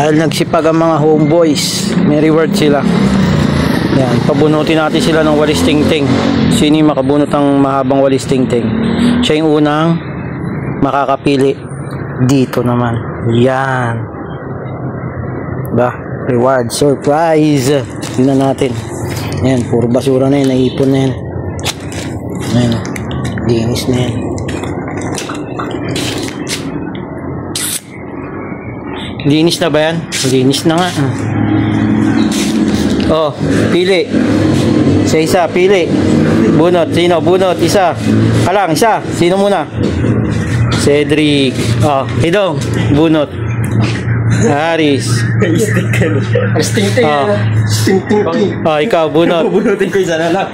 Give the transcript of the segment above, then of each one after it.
Dahil nagsipag ang mga homeboys, may reward sila. Yan, pabunutin natin sila ng walis tingting. Sino yung makabunot ng mahabang walis tingting? Siya yung unang makakapili. Dito naman. Yan. Ba? Reward, surprise. Tingnan natin. Yan, puro basura na yun, naipon na yan. Ayan, linis na yan. Linis na ba yan? Linis na nga. Oh, pili. Isa, pili. Bunot, sino? Bunot, isa. Kalang, isa. Sino muna? Cedric. Oh, Hidong. Bunot. Haris. Sting-ting. Oh, ikaw, bunot. Bunutin ko isa na lang.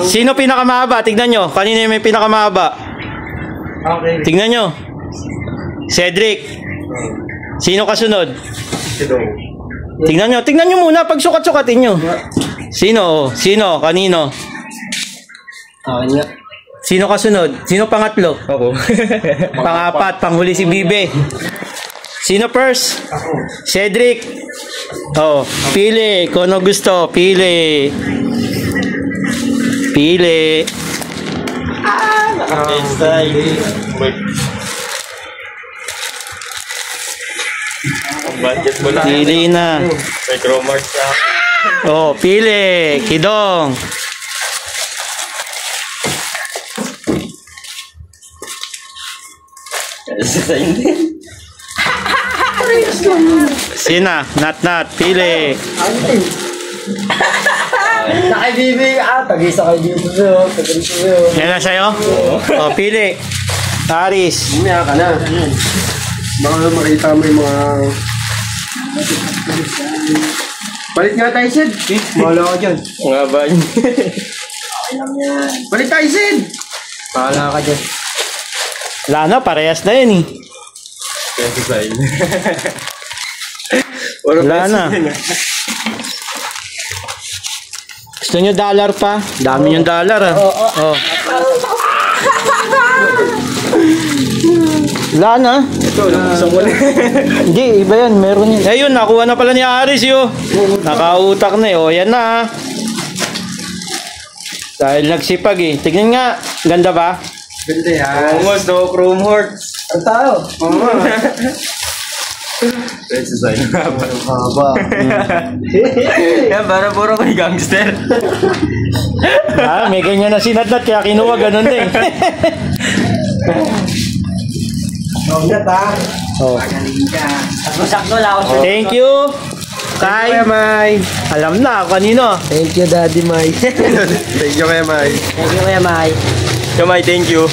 Sino pinakamahaba? Tignan nyo. Kanina may pinakamahaba. Okay. Tignan nyo. Cedric. Sino kasunod? Tignan nyo muna. Pag sukat-sukatin nyo. Sino? Sino? Kanino? Sino kasunod? Sino pangatlo? Ako. Pangapat, panghuli si Bibe. Sino first? Ako. Cedric. Oh, pili. Kung ano gusto, pili. Pili. Nakapensay. Ang budget mo lang. Pili na. May Cromart ka. Oh, pili. Kidong. Isa hindi. Sina? Nat. Pili. Nakibibig tag-isa kayo dito sa'yo. Tag-isa sa'yo. Yan na sa'yo? Oh, pili. Haris. Umaya ka na. Baka makita mo yung mga... Balik nga tayo, Sid. Bahala ka dyan. Nga ba yun? Balik tayo, Sid. Bahala ka dyan. Wala na, parehas na yun eh. Design. Wala na. Gusto nyo dollar pa? Dami yung dollar ah. Oh. Wala na. Ito, isang wala. Hindi, iba yan. Meron yun. Ayun, nakuha na pala ni Aris yun. Nakautak na eh. O, yan na. Dahil nagsipag eh. Tignan nga. Ganda ba? Ganda yan. Almost no chrome hearts. Ang tao. Oo. Let's design. Haba. Yan, para puro kay gangster. May ganyan na sinatnat kaya kinuha ganun din. Oh. Sakto lang ako. Thank you. Kay May. Alam na kanino. Thank you, Daddy Mai. Thank you, Kuya Mai. Thank you, Kuya Mai. Kuya Mai, thank you.